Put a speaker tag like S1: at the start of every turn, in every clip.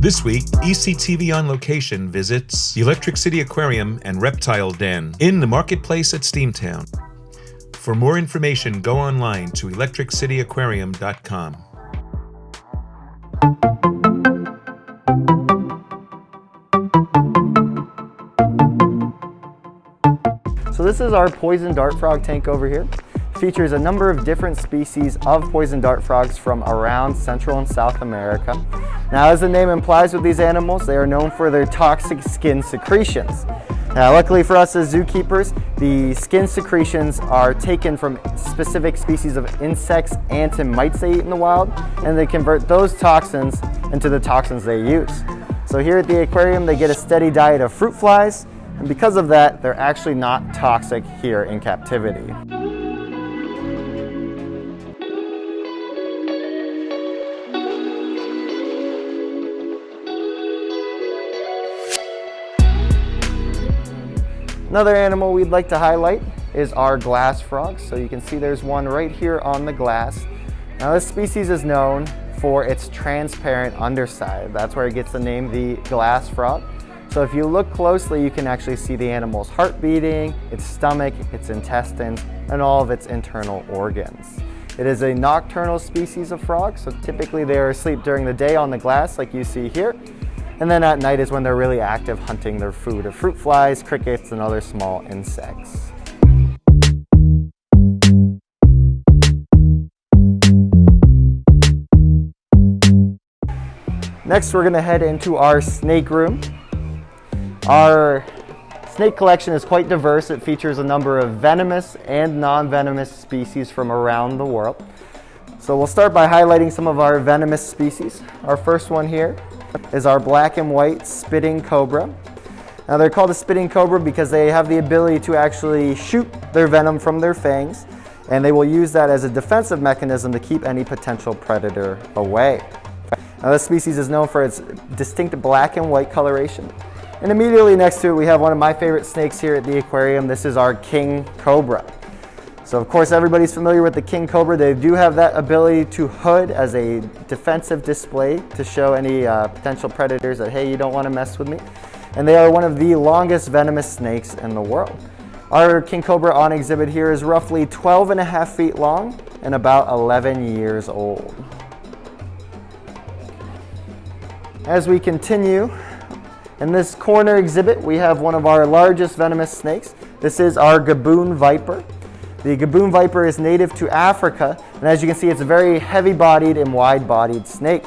S1: This week, ECTV on location visits the Electric City Aquarium and Reptile Den in the marketplace at Steamtown. For more information, go online to electriccityaquarium.com.
S2: So this is our poison dart frog tank over here. Features a number of different species of poison dart frogs from around Central and South America. Now, as the name implies with these animals, they are known for their toxic skin secretions. Now, luckily for us as zookeepers, the skin secretions are taken from specific species of insects, ants, and mites they eat in the wild, and they convert those toxins into the toxins they use. So here at the aquarium, they get a steady diet of fruit flies, and because of that, they're actually not toxic here in captivity. Another animal we'd like to highlight is our glass frog. So you can see there's one right here on the glass. Now this species is known for its transparent underside. That's where it gets the name the glass frog. So if you look closely, you can actually see the animal's heart beating, its stomach, its intestines, and all of its internal organs. It is a nocturnal species of frog, so typically they are asleep during the day on the glass like you see here. And then at night is when they're really active hunting their food of fruit flies, crickets, and other small insects. Next, we're going to head into our snake room. Our snake collection is quite diverse. It features a number of venomous and non-venomous species from around the world. So we'll start by highlighting some of our venomous species. Our first one here is our black and white spitting cobra. Now they're called a spitting cobra because they have the ability to actually shoot their venom from their fangs, and they will use that as a defensive mechanism to keep any potential predator away. Now this species is known for its distinct black and white coloration. And immediately next to it we have one of my favorite snakes here at the aquarium. This is our king cobra. So of course everybody's familiar with the king cobra. They do have that ability to hood as a defensive display to show any potential predators that, hey, you don't want to mess with me. And they are one of the longest venomous snakes in the world. Our king cobra on exhibit here is roughly 12.5 feet long and about 11 years old. As we continue, in this corner exhibit we have one of our largest venomous snakes. This is our gaboon viper. The gaboon viper is native to Africa, and as you can see, it's a very heavy-bodied and wide-bodied snake.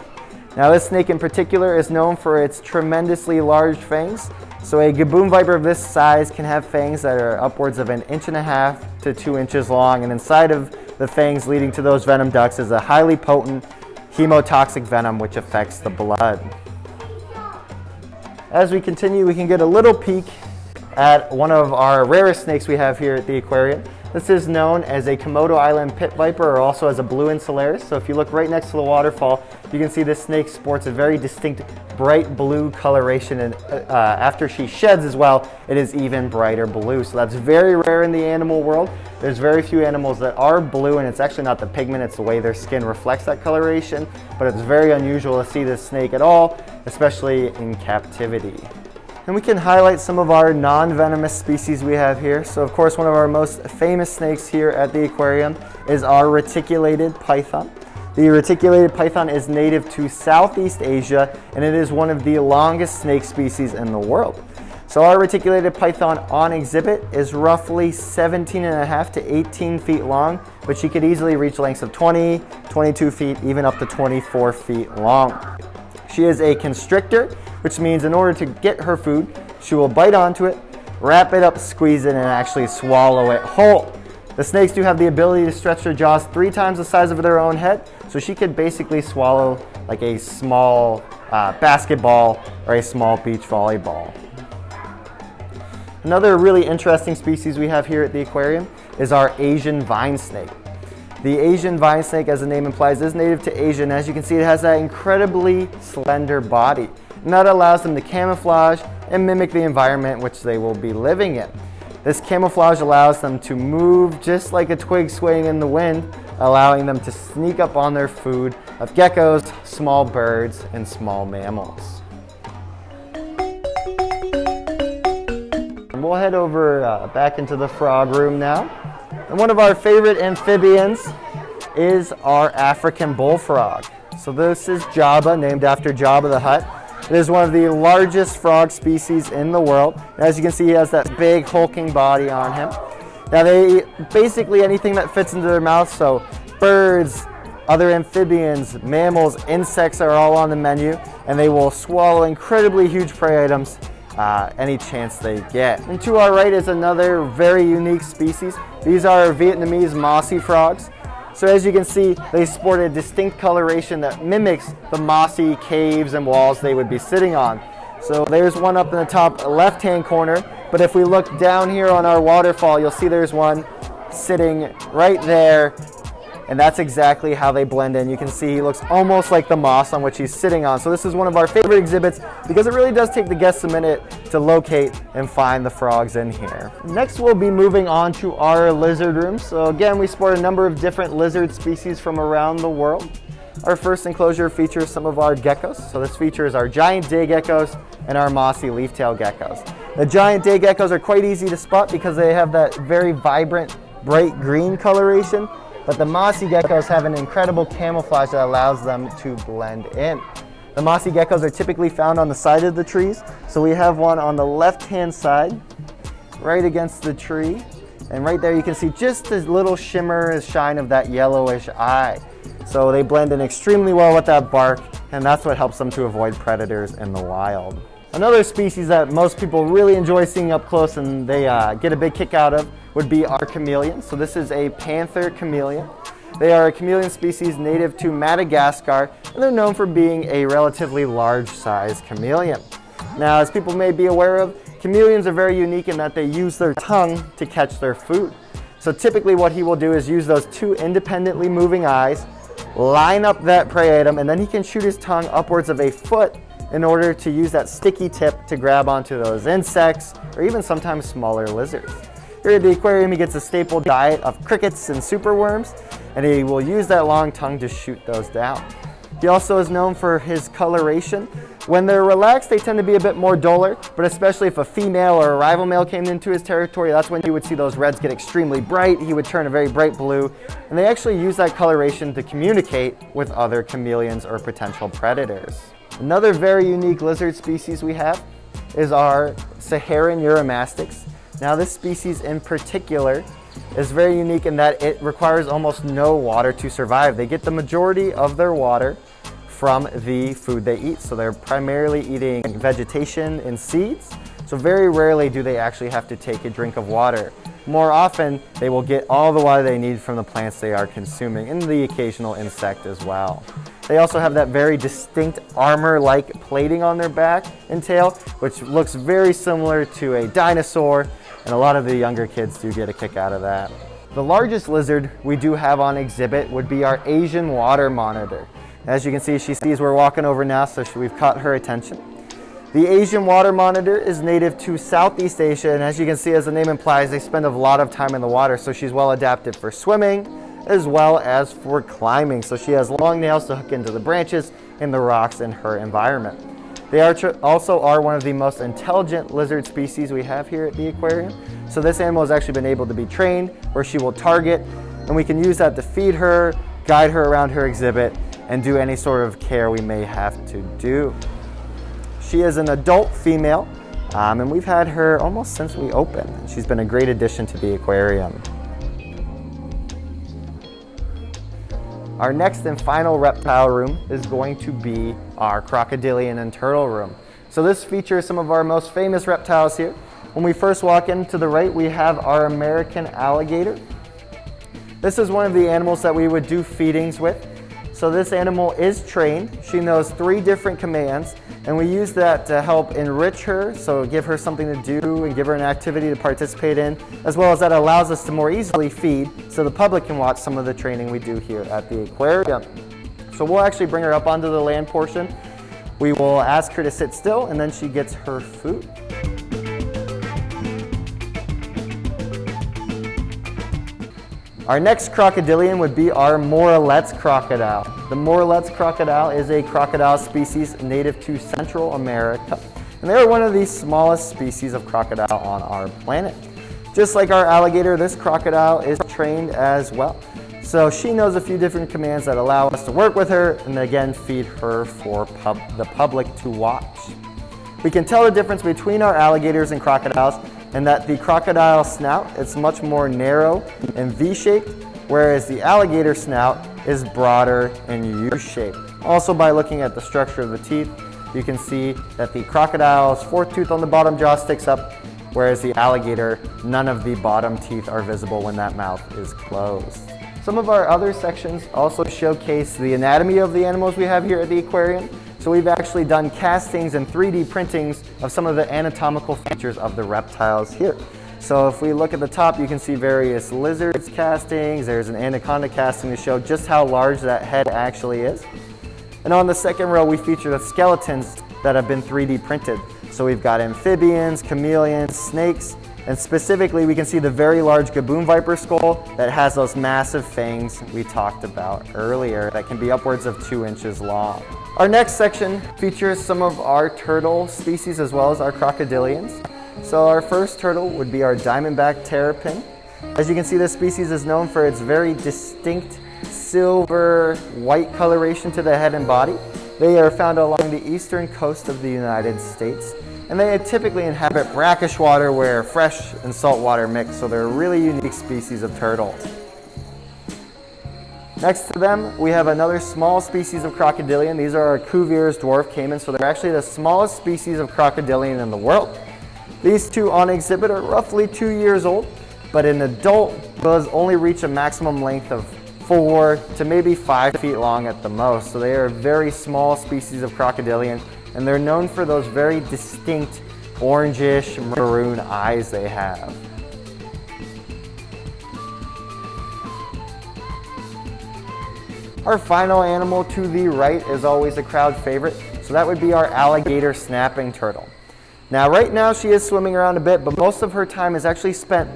S2: Now this snake in particular is known for its tremendously large fangs. So a gaboon viper of this size can have fangs that are upwards of 1.5 to 2 inches long, and inside of the fangs leading to those venom ducts is a highly potent hemotoxic venom which affects the blood. As we continue, we can get a little peek at one of our rarest snakes we have here at the aquarium. This is known as a Komodo Island pit viper, or also as a blue insularis. So if you look right next to the waterfall, you can see this snake sports a very distinct bright blue coloration, and after she sheds as well, it is even brighter blue. So that's very rare in the animal world. There's very few animals that are blue, and it's actually not the pigment, it's the way their skin reflects that coloration. But it's very unusual to see this snake at all, especially in captivity. And we can highlight some of our non-venomous species we have here. So of course one of our most famous snakes here at the aquarium is our reticulated python. The reticulated python is native to Southeast Asia, and it is one of the longest snake species in the world. So our reticulated python on exhibit is roughly 17.5 to 18 feet long, but she could easily reach lengths of 20, 22 feet, even up to 24 feet long. She is a constrictor, which means in order to get her food, she will bite onto it, wrap it up, squeeze it, and actually swallow it whole. The snakes do have the ability to stretch their jaws 3 times the size of their own head, so she could basically swallow like a small basketball or a small beach volleyball. Another really interesting species we have here at the aquarium is our Asian vine snake. The Asian vine snake, as the name implies, is native to Asia, and as you can see, it has that incredibly slender body. And that allows them to camouflage and mimic the environment which they will be living in. This camouflage allows them to move just like a twig swaying in the wind, allowing them to sneak up on their food of geckos, small birds, and small mammals. We'll head over back into the frog room now. And one of our favorite amphibians is our African bullfrog. So this is Jabba, named after Jabba the Hutt. It is one of the largest frog species in the world. And as you can see, he has that big hulking body on him. Now they eat basically anything that fits into their mouth, so birds, other amphibians, mammals, insects are all on the menu, and they will swallow incredibly huge prey items any chance they get. And to our right is another very unique species. These are Vietnamese mossy frogs. So as you can see, they sport a distinct coloration that mimics the mossy caves and walls they would be sitting on. So there's one up in the top left-hand corner, but if we look down here on our waterfall, you'll see there's one sitting right there, and that's exactly how they blend in. You can see he looks almost like the moss on which he's sitting on. So this is one of our favorite exhibits because it really does take the guests a minute to locate and find the frogs in here. Next, we'll be moving on to our lizard room. So again, we sport a number of different lizard species from around the world. Our first enclosure features some of our geckos. So this features our giant day geckos and our mossy leaf-tail geckos. The giant day geckos are quite easy to spot because they have that very vibrant, bright green coloration. But the mossy geckos have an incredible camouflage that allows them to blend in. The mossy geckos are typically found on the side of the trees. So we have one on the left-hand side, right against the tree. And right there you can see just this little shimmer and shine of that yellowish eye. So they blend in extremely well with that bark, and that's what helps them to avoid predators in the wild. Another species that most people really enjoy seeing up close and they get a big kick out of would be our chameleon. So this is a panther chameleon. They are a chameleon species native to Madagascar, and they're known for being a relatively large-sized chameleon. Now, as people may be aware of, chameleons are very unique in that they use their tongue to catch their food. So typically what he will do is use those two independently moving eyes, line up that prey item, and then he can shoot his tongue upwards of a foot in order to use that sticky tip to grab onto those insects or even sometimes smaller lizards. Here at the aquarium, he gets a staple diet of crickets and superworms, and he will use that long tongue to shoot those down. He also is known for his coloration. When they're relaxed, they tend to be a bit more duller, but especially if a female or a rival male came into his territory, that's when you would see those reds get extremely bright. He would turn a very bright blue, and they actually use that coloration to communicate with other chameleons or potential predators. Another very unique lizard species we have is our Saharan Uromastyx. Now this species in particular is very unique in that it requires almost no water to survive. They get the majority of their water from the food they eat. So they're primarily eating vegetation and seeds. So very rarely do they actually have to take a drink of water. More often, they will get all the water they need from the plants they are consuming and the occasional insect as well. They also have that very distinct armor-like plating on their back and tail, which looks very similar to a dinosaur, and a lot of the younger kids do get a kick out of that. The largest lizard we do have on exhibit would be our Asian water monitor. As you can see, she sees we're walking over now, so we've caught her attention. The Asian water monitor is native to Southeast Asia, and as you can see, as the name implies, they spend a lot of time in the water, so she's well adapted for swimming as well as for climbing. So she has long nails to hook into the branches and the rocks in her environment. They also are one of the most intelligent lizard species we have here at the aquarium. So this animal has actually been able to be trained where she will target, and we can use that to feed her, guide her around her exhibit, and do any sort of care we may have to do. She is an adult female, and we've had her almost since we opened. She's been a great addition to the aquarium. Our next and final reptile room is going to be our crocodilian and turtle room. So this features some of our most famous reptiles here. When we first walk in to the right, we have our American alligator. This is one of the animals that we would do feedings with. So this animal is trained. She knows 3 different commands, and we use that to help enrich her, so give her something to do and give her an activity to participate in, as well as that allows us to more easily feed so the public can watch some of the training we do here at the aquarium. So we'll actually bring her up onto the land portion. We will ask her to sit still, and then she gets her food. Our next crocodilian would be our Morelet's crocodile. The Morelet's crocodile is a crocodile species native to Central America. And they are one of the smallest species of crocodile on our planet. Just like our alligator, this crocodile is trained as well. So she knows a few different commands that allow us to work with her and again feed her for the public to watch. We can tell the difference between our alligators and crocodiles in that the crocodile snout is much more narrow and V-shaped, whereas the alligator snout is broader and U-shaped. Also, by looking at the structure of the teeth, you can see that the crocodile's fourth tooth on the bottom jaw sticks up, whereas the alligator, none of the bottom teeth are visible when that mouth is closed. Some of our other sections also showcase the anatomy of the animals we have here at the aquarium. So we've actually done castings and 3D printings of some of the anatomical features of the reptiles here. So if we look at the top, you can see various lizards castings. There's an anaconda casting to show just how large that head actually is. And on the second row, we feature the skeletons that have been 3D printed. So we've got amphibians, chameleons, snakes, and specifically we can see the very large gaboon viper skull that has those massive fangs we talked about earlier that can be upwards of 2 inches long. Our next section features some of our turtle species as well as our crocodilians. So our first turtle would be our diamondback terrapin. As you can see, this species is known for its very distinct silver white coloration to the head and body. They are found along the eastern coast of the United States, and they typically inhabit brackish water where fresh and salt water mix, so they're a really unique species of turtle. Next to them, we have another small species of crocodilian. These are our Cuvier's dwarf caimans, so they're actually the smallest species of crocodilian in the world. These two on exhibit are roughly 2 years old, but an adult does only reach a maximum length of 4 to maybe 5 feet long at the most. So they are a very small species of crocodilian, and they're known for those very distinct orangish maroon eyes they have. Our final animal to the right is always a crowd favorite, so that would be our alligator snapping turtle. Now right now she is swimming around a bit, but most of her time is actually spent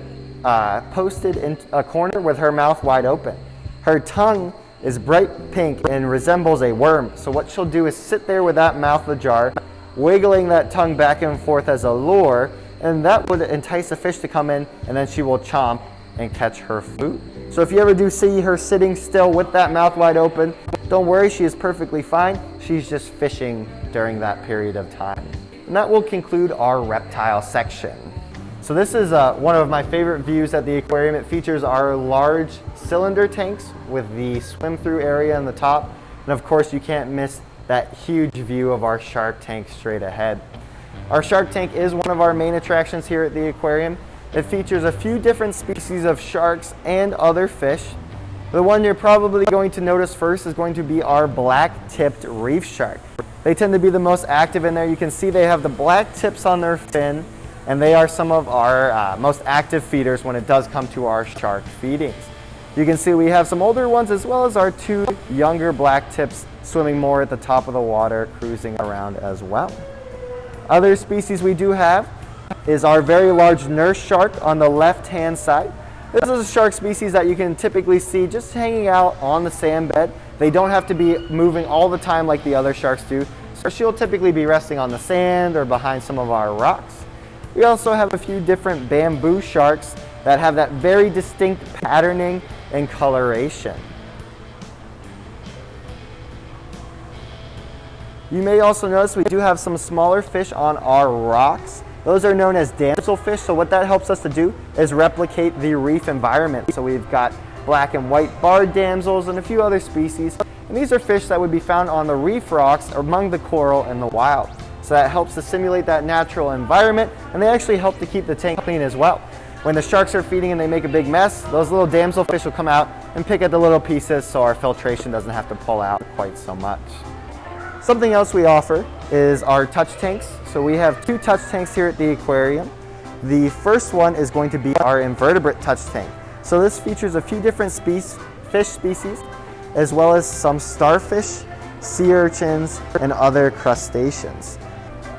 S2: posted in a corner with her mouth wide open. Her tongue is bright pink and resembles a worm, so what she'll do is sit there with that mouth ajar, wiggling that tongue back and forth as a lure, and that would entice a fish to come in, and then she will chomp and catch her food. So if you ever do see her sitting still with that mouth wide open, don't worry, she is perfectly fine. She's just fishing during that period of time. And that will conclude our reptile section. So this is one of my favorite views at the aquarium. It features our large cylinder tanks with the swim through area on the top. And of course you can't miss that huge view of our shark tank straight ahead. Our shark tank is one of our main attractions here at the aquarium. It features a few different species of sharks and other fish. The one you're probably going to notice first is going to be our black-tipped reef shark. They tend to be the most active in there. You can see they have the black tips on their fin, and they are some of our most active feeders when it does come to our shark feedings. You can see we have some older ones as well as our 2 younger black tips swimming more at the top of the water, cruising around as well. Other species we do have is our very large nurse shark on the left-hand side. This is a shark species that you can typically see just hanging out on the sand bed. They don't have to be moving all the time like the other sharks do, so she'll typically be resting on the sand or behind some of our rocks. We also have a few different bamboo sharks that have that very distinct patterning and coloration. You may also notice we do have some smaller fish on our rocks. Those are known as damselfish, so what that helps us to do is replicate the reef environment. So we've got black and white barred damsels and a few other species. And these are fish that would be found on the reef rocks among the coral in the wild. So that helps to simulate that natural environment, and they actually help to keep the tank clean as well. When the sharks are feeding and they make a big mess, those little damselfish will come out and pick at the little pieces so our filtration doesn't have to pull out quite so much. Something else we offer is our touch tanks. So we have 2 touch tanks here at the aquarium. The first one is going to be our invertebrate touch tank. So this features a few different fish species, as well as some starfish, sea urchins, and other crustaceans.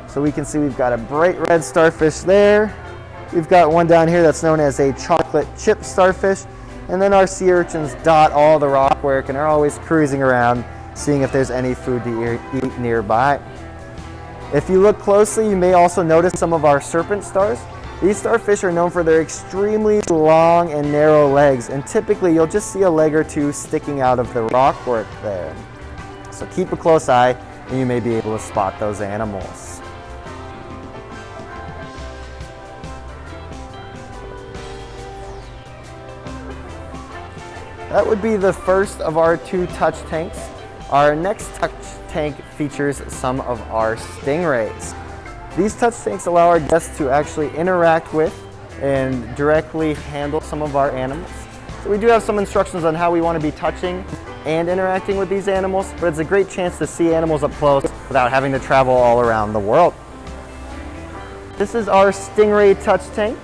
S2: So we can see we've got a bright red starfish there. We've got one down here that's known as a chocolate chip starfish. And then our sea urchins dot all the rockwork and are always cruising around, seeing if there's any food to eat nearby. If you look closely, you may also notice some of our serpent stars. These starfish are known for their extremely long and narrow legs, and typically you'll just see a leg or two sticking out of the rockwork there. So keep a close eye and you may be able to spot those animals. That would be the first of our 2 touch tanks. Our next touch tank features some of our stingrays. These touch tanks allow our guests to actually interact with and directly handle some of our animals. So we do have some instructions on how we want to be touching and interacting with these animals, but it's a great chance to see animals up close without having to travel all around the world. This is our stingray touch tank.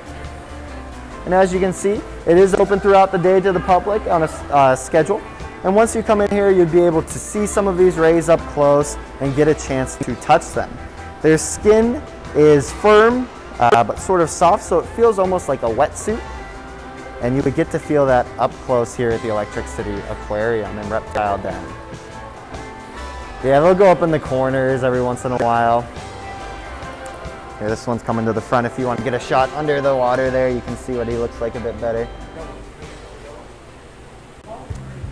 S2: And as you can see, it is open throughout the day to the public on a schedule. And once you come in here, you'd be able to see some of these rays up close and get a chance to touch them. Their skin is firm, but sort of soft, so it feels almost like a wetsuit. And you would get to feel that up close here at the Electric City Aquarium and Reptile Den. Yeah, they'll go up in the corners every once in a while. Here, this one's coming to the front. If you want to get a shot under the water there, you can see what he looks like a bit better.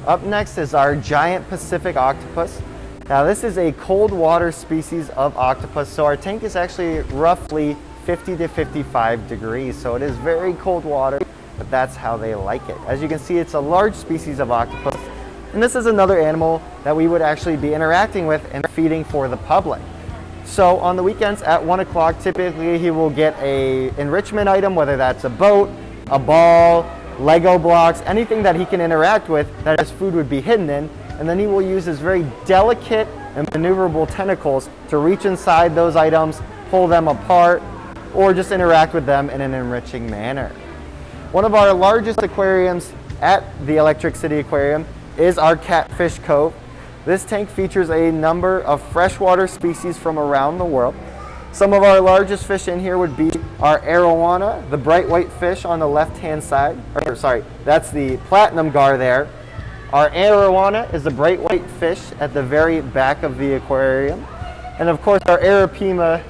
S2: Up next is our giant Pacific octopus. Now this is a cold water species of octopus, so our tank is actually roughly 50 to 55 degrees, so it is very cold water, but that's how they like it. As you can see, it's a large species of octopus, and this is another animal that we would actually be interacting with and feeding for the public. So on the weekends at 1 o'clock, typically he will get a enrichment item, whether that's a boat, a ball, Lego blocks, anything that he can interact with that his food would be hidden in, and then he will use his very delicate and maneuverable tentacles to reach inside those items, pull them apart, or just interact with them in an enriching manner. One of our largest aquariums at the Electric City Aquarium is our Catfish Cove. This tank features a number of freshwater species from around the world. Some of our largest fish in here would be our arowana, the bright white fish on the left-hand side. Or, sorry, that's the platinum gar there. Our arowana is the bright white fish at the very back of the aquarium. And of course, our arapaima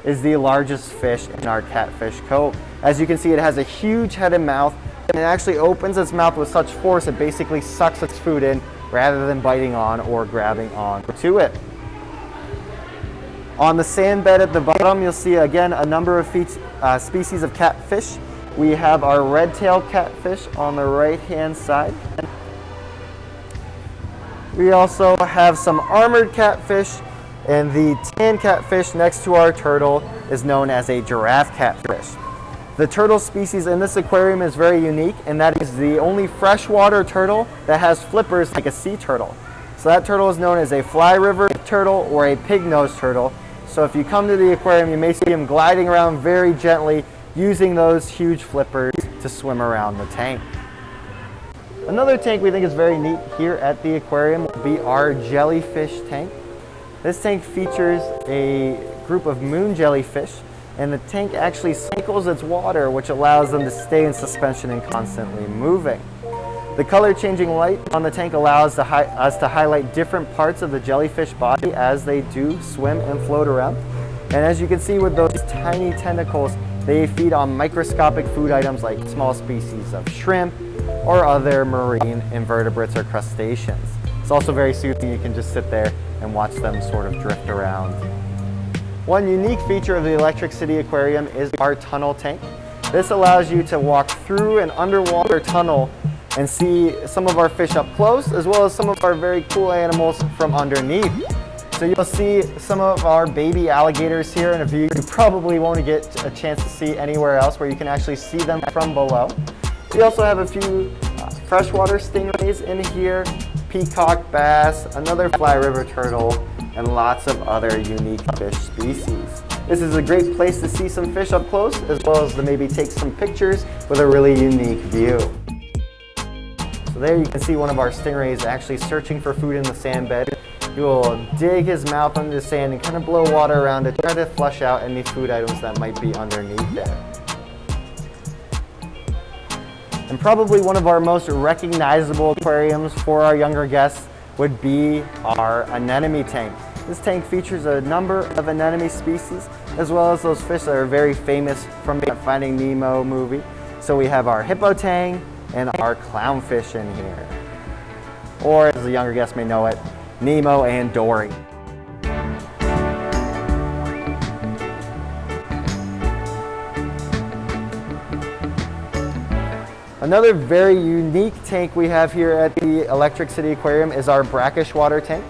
S2: is the largest fish in our Catfish Cove. As you can see, it has a huge head and mouth, and it actually opens its mouth with such force it basically sucks its food in rather than biting on or grabbing on to it. On the sand bed at the bottom, you'll see again a number of species of catfish. We have our red-tailed catfish on the right-hand side. We also have some armored catfish, and the tan catfish next to our turtle is known as a giraffe catfish. The turtle species in this aquarium is very unique, and that is the only freshwater turtle that has flippers like a sea turtle. So that turtle is known as a fly river turtle or a pig-nosed turtle. So if you come to the aquarium, you may see him gliding around very gently using those huge flippers to swim around the tank. Another tank we think is very neat here at the aquarium will be our jellyfish tank. This tank features a group of moon jellyfish, and the tank actually cycles its water, which allows them to stay in suspension and constantly moving. The color changing light on the tank allows us to highlight different parts of the jellyfish body as they do swim and float around. And as you can see with those tiny tentacles, they feed on microscopic food items like small species of shrimp or other marine invertebrates or crustaceans. It's also very soothing. You can just sit there and watch them sort of drift around. One unique feature of the Electric City Aquarium is our tunnel tank. This allows you to walk through an underwater tunnel and see some of our fish up close, as well as some of our very cool animals from underneath. So you'll see some of our baby alligators here in a view you probably won't get a chance to see anywhere else, where you can actually see them from below. We also have a few freshwater stingrays in here, peacock bass, another fly river turtle, and lots of other unique fish species. This is a great place to see some fish up close, as well as to maybe take some pictures with a really unique view. So there you can see one of our stingrays actually searching for food in the sand bed. He will dig his mouth under the sand and kind of blow water around to try to flush out any food items that might be underneath there. And probably one of our most recognizable aquariums for our younger guests would be our anemone tank. This tank features a number of anemone species, as well as those fish that are very famous from the Finding Nemo movie. So we have our hippo tang and our clownfish in here. Or, as the younger guests may know it, Nemo and Dory. Another very unique tank we have here at the Electric City Aquarium is our brackish water tank.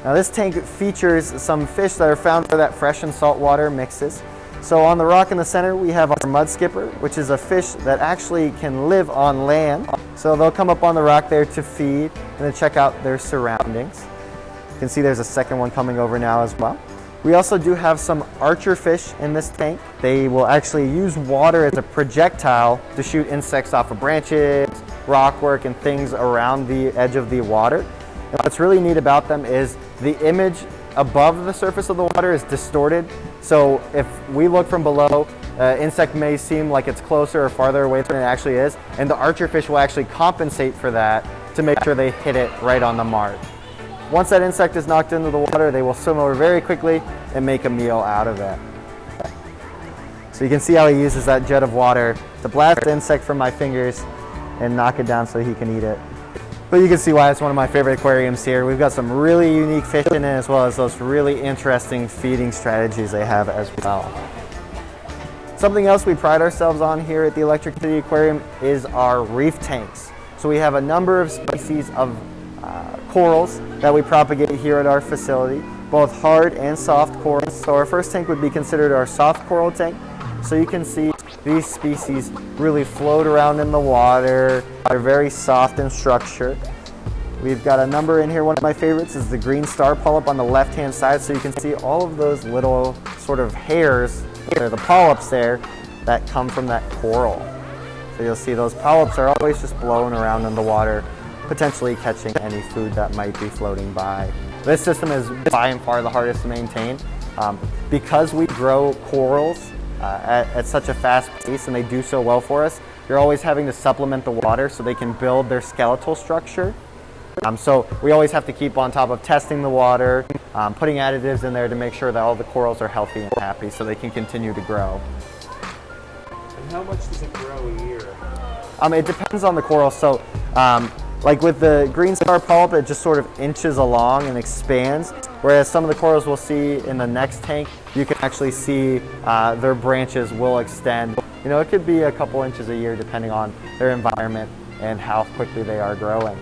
S2: Now this tank features some fish that are found for that fresh and salt water mixes. So on the rock in the center we have our mud skipper, which is a fish that actually can live on land. So they'll come up on the rock there to feed and to check out their surroundings. You can see there's a second one coming over now as well. We also do have some archer fish in this tank. They will actually use water as a projectile to shoot insects off of branches, rockwork, and things around the edge of the water. And what's really neat about them is the image above the surface of the water is distorted. So if we look from below, insect may seem like it's closer or farther away than it actually is, and the archer fish will actually compensate for that to make sure they hit it right on the mark. Once that insect is knocked into the water, they will swim over very quickly and make a meal out of it. So you can see how he uses that jet of water to blast the insect from my fingers and knock it down so he can eat it. But you can see why it's one of my favorite aquariums here. We've got some really unique fish in it, as well as those really interesting feeding strategies they have as well. Something else we pride ourselves on here at the Electric City Aquarium is our reef tanks. So we have a number of species of corals that we propagate here at our facility, both hard and soft corals. So our first tank would be considered our soft coral tank. So you can see these species really float around in the water. They're very soft in structure. We've got a number in here. One of my favorites is the green star polyp on the left-hand side. So you can see all of those little sort of hairs, or the polyps there, that come from that coral. So you'll see those polyps are always just blowing around in the water, potentially catching any food that might be floating by. This system is by and far the hardest to maintain. Because we grow corals at such a fast pace and they do so well for us, you're always having to supplement the water so they can build their skeletal structure. So we always have to keep on top of testing the water, putting additives in there to make sure that all the corals are healthy and happy so they can continue to grow.
S3: And how much does it grow a year?
S2: It depends on the coral. So like with the green star polyp, it just sort of inches along and expands, whereas some of the corals we'll see in the next tank, you can actually see their branches will extend. You know, it could be a couple inches a year depending on their environment and how quickly they are growing.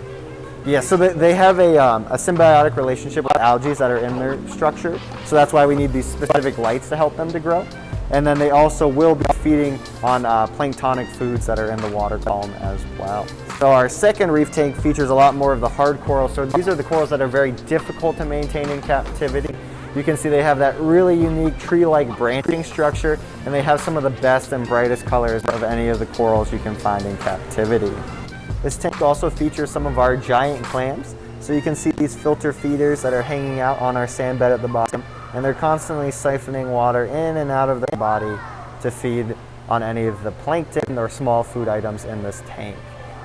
S2: Yeah, so they have a symbiotic relationship with algae that are in their structure, so that's why we need these specific lights to help them to grow. And then they also will be feeding on planktonic foods that are in the water column as well. So our second reef tank features a lot more of the hard coral. So these are the corals that are very difficult to maintain in captivity. You can see they have that really unique tree-like branching structure, and they have some of the best and brightest colors of any of the corals you can find in captivity. This tank also features some of our giant clams. So you can see these filter feeders that are hanging out on our sand bed at the bottom, and they're constantly siphoning water in and out of their body to feed on any of the plankton or small food items in this tank.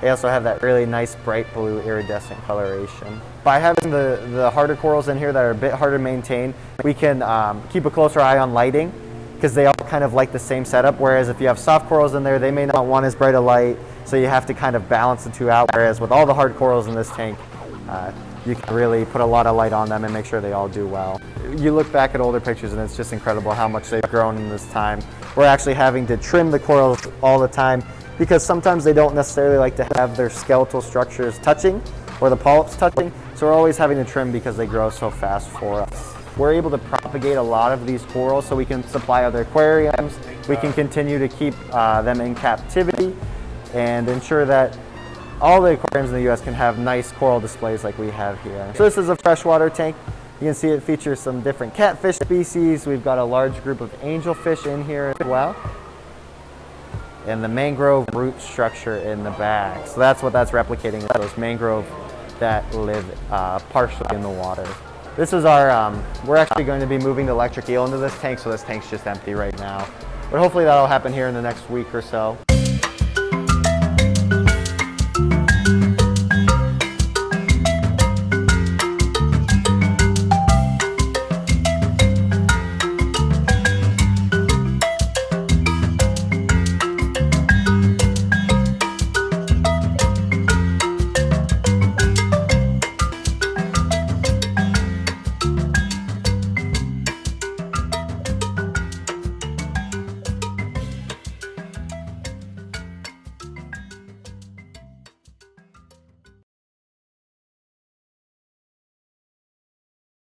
S2: They also have that really nice bright blue iridescent coloration. By having the harder corals in here that are a bit harder to maintain, we can keep a closer eye on lighting because they all kind of like the same setup, whereas if you have soft corals in there, they may not want as bright a light, so you have to kind of balance the two out, whereas with all the hard corals in this tank, you can really put a lot of light on them and make sure they all do well. You look back at older pictures and it's just incredible how much they've grown in this time. We're actually having to trim the corals all the time because sometimes they don't necessarily like to have their skeletal structures touching or the polyps touching, so we're always having to trim because they grow so fast for us. We're able to propagate a lot of these corals so we can supply other aquariums, we can continue to keep them in captivity and ensure that all the aquariums in the U.S. can have nice coral displays like we have here. So this is a freshwater tank. You can see it features some different catfish species. We've got a large group of angelfish in here as well, and the mangrove root structure in the back. So that's what that's replicating, those mangrove that live partially in the water. This is our, we're actually going to be moving the electric eel into this tank, so this tank's just empty right now. But hopefully that'll happen here in the next week or so.